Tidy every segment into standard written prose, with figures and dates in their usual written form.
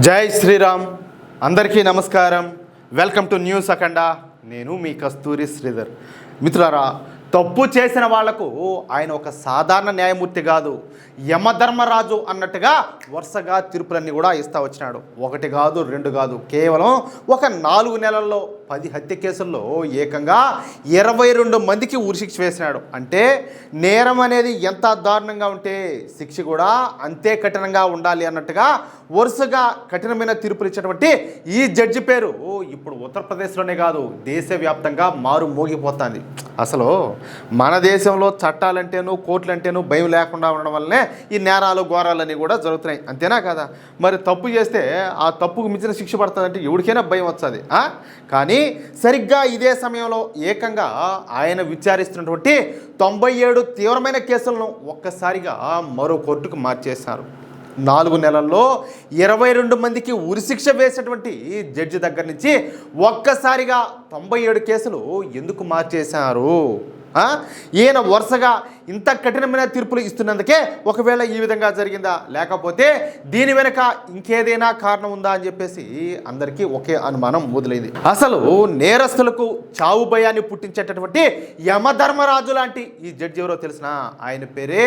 జై శ్రీరామ్. అందరికీ నమస్కారం. వెల్కమ్ టు న్యూస్ అఖండ. నేను మీ కస్తూరి శ్రీధర్. మిత్రులారా, తప్పు చేసిన వాళ్లకు ఆయన ఒక సాధారణ న్యాయమూర్తి కాదు, యమధర్మరాజు అన్నట్టుగా వరుసగా తీర్పులన్నీ కూడా ఇస్తూ వచ్చినాడు. ఒకటి కాదు, రెండు కాదు, కేవలం ఒక 4 నెలల్లో 10 హత్య కేసుల్లో ఏకంగా 22 మందికి ఉరిశిక్ష వేసినాడు. అంటే నేరం అనేది ఎంత దారుణంగా ఉంటే శిక్ష కూడా అంతే కఠినంగా ఉండాలి అన్నట్టుగా వరుసగా కఠినమైన తీర్పులు ఇచ్చినటువంటి ఈ జడ్జి పేరు ఇప్పుడు ఉత్తరప్రదేశ్లోనే కాదు, దేశవ్యాప్తంగా మారు మోగిపోతుంది. అసలు మన దేశంలో చట్టాలంటేనూ కోర్టులంటేనూ భయం లేకుండా ఉండడం వల్లనే ఈ నేరాలు ఘోరాలన్నీ కూడా జరుగుతున్నాయి. అంతేనా కదా? మరి తప్పు చేస్తే ఆ తప్పుకు మించిన శిక్ష పడుతుందంటే ఎవరికైనా భయం వస్తుంది. కానీ సరిగ్గా ఇదే సమయంలో ఏకంగా ఆయన విచారిస్తున్నటువంటి 97 తీవ్రమైన కేసులను ఒక్కసారిగా మరో కోర్టుకు మార్చేశారు. 4 నెలల్లో 22 మందికి ఉరిశిక్ష వేసినటువంటి జడ్జి దగ్గర నుంచి ఒక్కసారిగా 97 కేసులు ఎందుకు మార్చేశారు? ఈయన వరుసగా ఇంత కఠినమైన తీర్పులు ఇస్తున్నందుకే ఒకవేళ ఈ విధంగా జరిగిందా, లేకపోతే దీని వెనక ఇంకేదైనా కారణం ఉందా అని చెప్పేసి అందరికీ ఒకే అనుమానం మొదలైంది. అసలు నేరస్తులకు చావు భయాన్ని పుట్టించేటటువంటి యమధర్మరాజు లాంటి ఈ జడ్జి ఎవరో తెలిసిన? ఆయన పేరే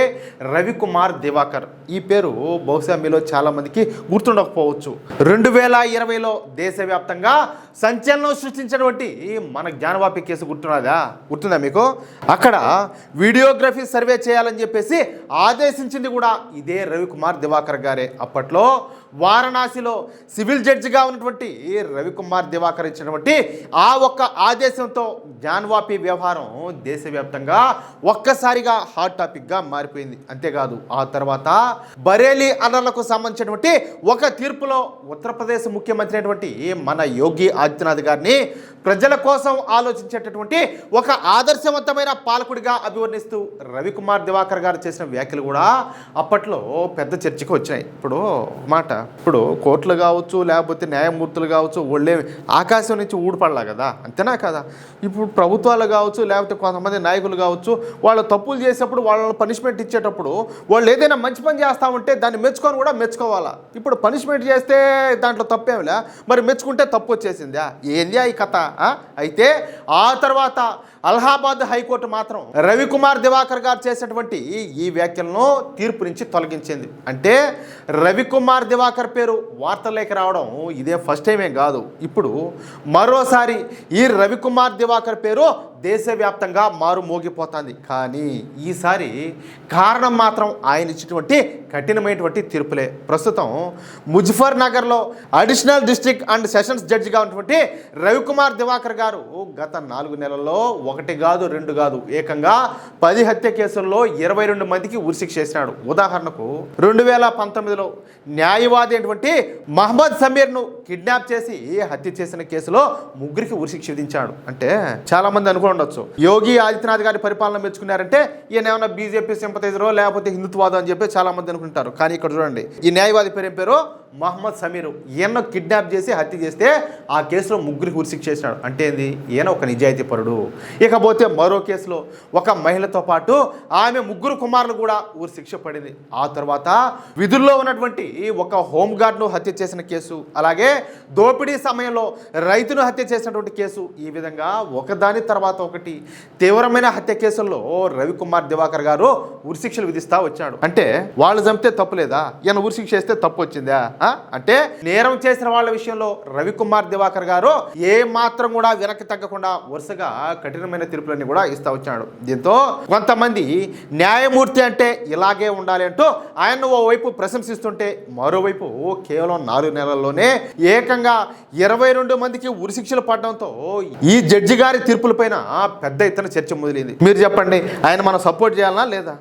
రవికుమార్ దివాకర్. ఈ పేరు బహుశా మీలో చాలా మందికి గుర్తుండకపోవచ్చు. 2020లో దేశవ్యాప్తంగా సంచలనం సృష్టించినటువంటి మన జ్ఞానవాపి కేసు గుర్తుందా మీకు? అక్కడ వీడియోగ్రఫీ సర్వే చేయాలని చెప్పేసి ఆదేశించింది కూడా ఇదే రవికుమార్ దివాకర్ గారే. అప్పట్లో వారణాసిలో సివిల్ జడ్జిగా ఉన్నటువంటి రవికుమార్ దివాకర్ ఇచ్చినటువంటి ఆ ఒక్క ఆదేశంతో జ్ఞానవాపి వ్యవహారం దేశవ్యాప్తంగా ఒక్కసారిగా హాట్ టాపిక్గా మారిపోయింది. అంతేకాదు, ఆ తర్వాత బరేలీ అల్లర్లకు సంబంధించినటువంటి ఒక తీర్పులో ఉత్తరప్రదేశ్ ముఖ్యమంత్రి అయినటువంటి మన యోగి ఆదిత్యనాథ్ గారిని ప్రజల కోసం ఆలోచించేటటువంటి ఒక ఆదర్శవంతమైన పాలకుడిగా అభివర్ణిస్తూ రవికుమార్ దివాకర్ గారు చేసిన వ్యాఖ్యలు కూడా అప్పట్లో పెద్ద చర్చకు వచ్చినాయి. ఇప్పుడు కోర్టులు కావచ్చు, లేకపోతే న్యాయమూర్తులు కావచ్చు, వాళ్ళే ఆకాశం నుంచి ఊడిపడలా కదా, అంతేనా కదా? ఇప్పుడు ప్రభుత్వాలు కావచ్చు, లేకపోతే కొంతమంది నాయకులు కావచ్చు, వాళ్ళు తప్పులు చేసేటప్పుడు వాళ్ళని పనిష్మెంట్ ఇచ్చేటప్పుడు వాళ్ళు ఏదైనా మంచి పని చేస్తూ ఉంటే దాన్ని మెచ్చుకొని కూడా మెచ్చుకోవాలా. ఇప్పుడు పనిష్మెంట్ చేస్తే దాంట్లో తప్పేమిలే, మరి మెచ్చుకుంటే తప్పు వచ్చేసిందా? ఏంది ఈ కథ? అయితే ఆ తర్వాత అలహాబాద్ హైకోర్టు మాత్రం రవికుమార్ దివాకర్ గారు చేసినటువంటి ఈ వ్యాఖ్యలను తీర్పు నుంచి తొలగించింది. అంటే రవికుమార్ దివాకర్ పేరు వార్తల్లోకి రావడం ఇదే ఫస్ట్ టైమే కాదు. ఇప్పుడు మరోసారి ఈ రవికుమార్ దివాకర్ పేరు దేశవ్యాప్తంగా మారు మోగిపోతుంది. కానీ ఈసారి కారణం మాత్రం ఆయన ఇచ్చినటువంటి కఠినమైనటువంటి తీర్పులే. ప్రస్తుతం ముజఫర్ నగర్లో అడిషనల్ డిస్ట్రిక్ట్ అండ్ సెషన్స్ జడ్జిగా ఉన్నటువంటి రవికుమార్ దివాకర్ గారు గత 4 నెలల్లో 1 కాదు, 2 కాదు, ఏకంగా 10 హత్య కేసుల్లో 22 మందికి ఉరిశిక్ష చేసినాడు. ఉదాహరణకు 2019లో న్యాయవాది అయినటువంటి మహమ్మద్ సమీర్ను కిడ్నాప్ చేసి హత్య చేసిన కేసులో 3కి ఉరిశిక్ష విధించాడు. అంటే చాలా మంది అనుకుండొచ్చు, యోగి ఆదిత్యనాథ్ గారి పరిపాలన మెచ్చుకున్నారంటే ఈయన ఏమైనా బీజేపీ సింపతైజరో లేకపోతే హిందుత్వాదం అని చెప్పి చాలా మంది అనుకుంటారు. కానీ ఇక్కడ చూడండి, ఈ న్యాయవాది పేరు మహమ్మద్ సమీర్. ఈయన కిడ్నాప్ చేసి హత్య చేస్తే ఆ కేసులో 3కి ఉరిశిక్ష చేసినాడు. అంటే ఏంది? ఈయన ఒక నిజాయితీ పరుడు. ఇకపోతే మరో కేసులో ఒక మహిళతో పాటు ఆమె 3 కుమారులు కూడా ఉరిశిక్ష పడింది. ఆ తర్వాత విధుల్లో ఉన్నటువంటి ఒక హోంగార్డ్ను హత్య చేసిన కేసు, అలాగే దోపిడీ సమయంలో రైతును హత్య చేసినటువంటి కేసు, ఈ విధంగా ఒకదాని తర్వాత ఒకటి తీవ్రమైన హత్య కేసుల్లో రవికుమార్ దివాకర్ గారు ఉరిశిక్షలు విధిస్తా వచ్చాడు. అంటే వాళ్ళు చంపితే తప్పు లేదా? ఈయన ఉరిశిక్ష చేస్తే తప్పు వచ్చిందా? అంటే నేరం చేసిన వాళ్ళ విషయంలో రవికుమార్ దివాకర్ గారు ఏ మాత్రం కూడా వెనక్కి తగ్గకుండా వరుసగా కఠినమైన తీర్పులన్నీ కూడా ఇస్తా వచ్చాడు. దీంతో కొంతమంది న్యాయమూర్తి అంటే ఇలాగే ఉండాలి అంటూ ఆయన ఓవైపు ప్రశంసిస్తుంటే, మరోవైపు కేవలం 4 నెలల్లోనే ఏకంగా 22 మందికి ఉరిశిక్షలు పడడంతో ఈ జడ్జి గారి తీర్పులపైన పెద్ద ఎత్తున చర్చ మొదలైంది. మీరు చెప్పండి, ఆయన మనం సపోర్ట్ చేయాలనా లేదా?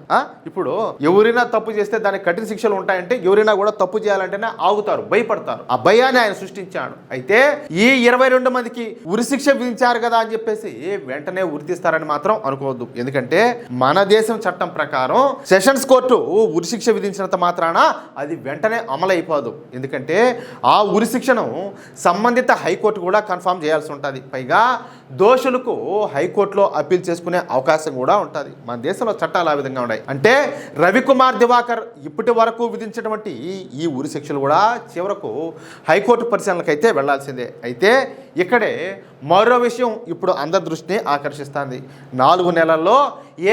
ఇప్పుడు ఎవరైనా తప్పు చేస్తే దానికి కఠిన శిక్షలు ఉంటాయంటే ఎవరైనా కూడా తప్పు చేయాలంటేనే ఆగుతారు, భయపడతారు. ఆ భయాన్ని ఆయన సృష్టించాడు. అయితే ఈ 22 మందికి ఉరిశిక్ష విధించారు కదా అని చెప్పేసి వెంటనే ఉరితీస్తారని మాత్రం అనుకోవద్దు. ఎందుకంటే మన దేశం చట్టం ప్రకారం సెషన్స్ కోర్టు ఉరిశిక్ష విధించినంత మాత్రాన అది వెంటనే అమలు అయిపోదు. ఎందుకంటే ఆ ఉరిశిక్షను సంబంధిత హైకోర్టు కూడా కన్ఫర్మ్ చేయాల్సి ఉంటుంది. పైగా దోషులకు హైకోర్టులో అప్పీల్ చేసుకునే అవకాశం కూడా ఉంటుంది. మన దేశంలో చట్టాలు ఆ విధంగా ఉన్నాయి. అంటే రవికుమార్ దివాకర్ ఇప్పటి వరకు విధించినటువంటి ఈ ఉరి శిక్షలు కూడా చివరకు హైకోర్టు పరిశీలనకు అయితే వెళ్లాల్సిందే. అయితే ఇక్కడే మరో విషయం ఇప్పుడు అందరి దృష్టిని ఆకర్షిస్తుంది. 4 నెలల్లో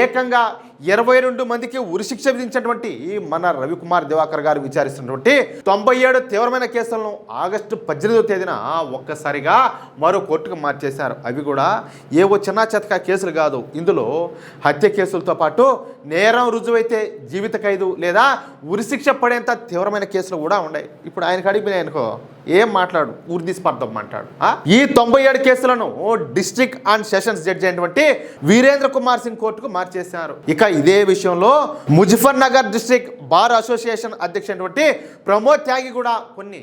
ఏకంగా 22 మందికి ఉరిశిక్ష విధించినటువంటి మన రవికుమార్ దివాకర్ గారు విచారిస్తున్నటువంటి 97 తీవ్రమైన కేసులను ఆగస్టు 18వ తేదీన ఒక్కసారిగా మరో కోర్టుకు మార్చేశారు. అవి కూడా ఏవో చిన్న చెతక కేసులు కాదు. ఇందులో హత్య కేసులతో పాటు నేరం రుజువైతే జీవిత ఖైదు లేదా ఉరిశిక్ష పడేంత తీవ్రమైన కేసులు కూడా ఉన్నాయి. ఇప్పుడు ఆయనకు అడిగిపోయినాయి అనుకో, ఏం మాట్లాడు, ఊరిది స్పర్ధం అంటాడు. ఈ 97 కేసులను డిస్ట్రిక్ట్ అండ్ సెషన్స్ జడ్జి అయినటువంటి వీరేంద్ర కుమార్ సింగ్ కోర్టుకు మార్చేశారు. ఇక ఇదే విషయంలో Muzaffar Nagar district bar association అధ్యక్షుడు ప్రమోద్ త్యాగి కూడా కొన్ని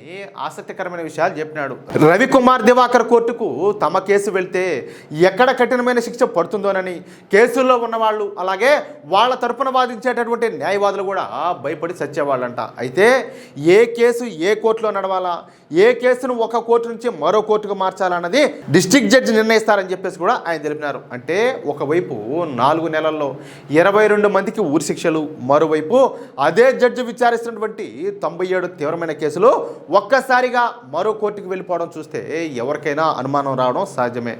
ఆసక్తికరమైన విషయాలు చెప్పినాడు. రవికుమార్ దివాకర్ కోర్టుకు తమ కేసు వెళ్తే ఎక్కడ కఠినమైన శిక్ష పడుతుందోనని కేసుల్లో ఉన్నవాళ్ళు అలాగే వాళ్ళ తరపున వాదించేటటువంటి న్యాయవాదులు కూడా భయపడి చచ్చేవాళ్ళంట. అయితే ఏ కేసు ఏ కోర్టులో నడవాలా, ఏ కేసును ఒక కోర్టు నుంచి మరో కోర్టుకు మార్చాలన్నది డిస్ట్రిక్ట్ జడ్జి నిర్ణయిస్తారని చెప్పేసి కూడా ఆయన తెలిపినారు. అంటే ఒకవైపు 4 నెలల్లో 22 మందికి ఉరిశిక్షలు, మరోవైపు అదే జడ్జి విచారిస్తున్నటువంటి 97 తీవ్రమైన కేసులు ఒక్కసారిగా మరో కోర్టుకు వెళ్ళిపోవడం చూస్తే ఎవరికైనా అనుమానం రావడం సహజమే.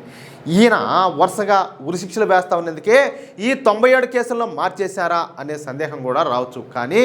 ఈయన వరుసగా ఉరిశిక్షలు వేస్తా ఉన్నందుకే ఈ 97 కేసుల్లో మార్చేశారా అనే సందేహం కూడా రావచ్చు. కానీ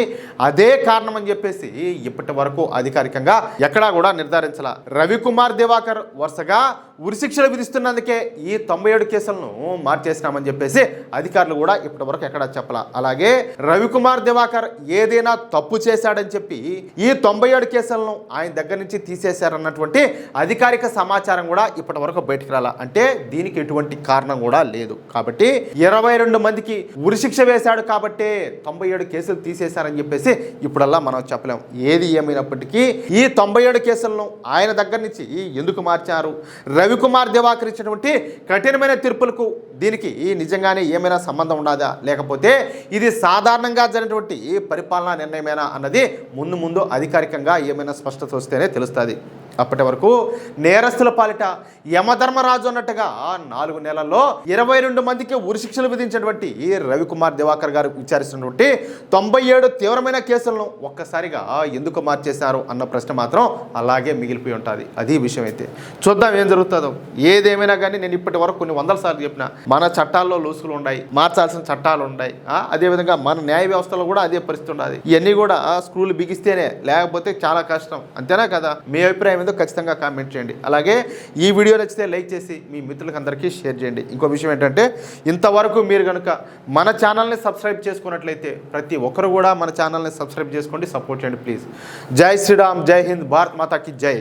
అదే కారణం అని చెప్పేసి ఇప్పటి వరకు అధికారికంగా ఎక్కడా కూడా నిర్ధారించాల. రవికుమార్ దివాకర్ వరుసగా ఉరిశిక్షలు విధిస్తున్నందుకే ఈ 97 కేసులను మార్చేసినామని చెప్పేసి అధికారులు కూడా ఇప్పటి వరకు ఎక్కడా చెప్పాల. అలాగే రవికుమార్ దివాకర్ ఏదైనా తప్పు చేశాడని చెప్పి ఈ 97 కేసులను ఆయన దగ్గర నుంచి తీసేశారన్నటువంటి అధికారిక సమాచారం కూడా ఇప్పటి వరకు బయటకు రాల. అంటే దీనికి ఎటువంటి కారణం కూడా లేదు. కాబట్టి 22 మందికి ఉరిశిక్ష వేశాడు కాబట్టి 97 కేసులు తీసేశారని చెప్పేసి ఇప్పుడల్లా మనం చెప్పలేం. ఏది ఏమైనప్పటికీ ఈ 97 కేసులను ఆయన దగ్గర నుంచి ఎందుకు మార్చారు, రవికుమార్ దివాకర్ ఇచ్చినటువంటి కఠినమైన తీర్పులకు దీనికి నిజంగానే ఏమైనా సంబంధం ఉండదా, లేకపోతే ఇది సాధారణంగా జరిగినటువంటి పరిపాలనా నిర్ణయమేనా అన్నది ముందు అధికారికంగా ఏమైనా స్పష్టత వస్తేనే తెలుస్తుంది. అప్పటి వరకు నేరస్తుల పాలిట యమధర్మరాజు అన్నట్టుగా 4 నెలల్లో 22 మందికి ఉరిశిక్షలు విధించినటువంటి రవికుమార్ దివాకర్ గారు విచారిస్తున్నటువంటి 97 తీవ్రమైన కేసులను ఒక్కసారిగా ఎందుకు మార్చేశారు అన్న ప్రశ్న మాత్రం అలాగే మిగిలిపోయి ఉంటుంది. అది విషయం. అయితే చూద్దాం ఏం జరుగుతుందో. ఏదేమైనా కానీ నేను ఇప్పటి వరకు కొన్ని 100 సార్లు చెప్పిన మన చట్టాల్లో లూసులు ఉన్నాయి, మార్చాల్సిన చట్టాలు ఉన్నాయి. అదేవిధంగా మన న్యాయ వ్యవస్థలో కూడా అదే పరిస్థితి ఉండాలి. ఇవన్నీ కూడా స్క్రూలు బిగిస్తేనే, లేకపోతే చాలా కష్టం. అంతేనా కదా? మీ అభిప్రాయం ఏదో ఖచ్చితంగా కామెంట్ చేయండి. అలాగే ఈ వీడియో నచ్చితే లైక్ చేసి మీ మిత్రులకు అందరికీ షేర్ చేయండి. ఇంకో విషయం ఏంటంటే, ఇంతవరకు మీరు కనుక మన ఛానల్ని సబ్స్క్రైబ్ చేసుకున్నట్లయితే ప్రతి ఒక్కరు కూడా మన ఛానల్ని సబ్స్క్రైబ్ చేసుకోండి, సపోర్ట్ చేయండి ప్లీజ్. జై శ్రీరామ్, జై హింద్, భారత్ మాతాకి జై.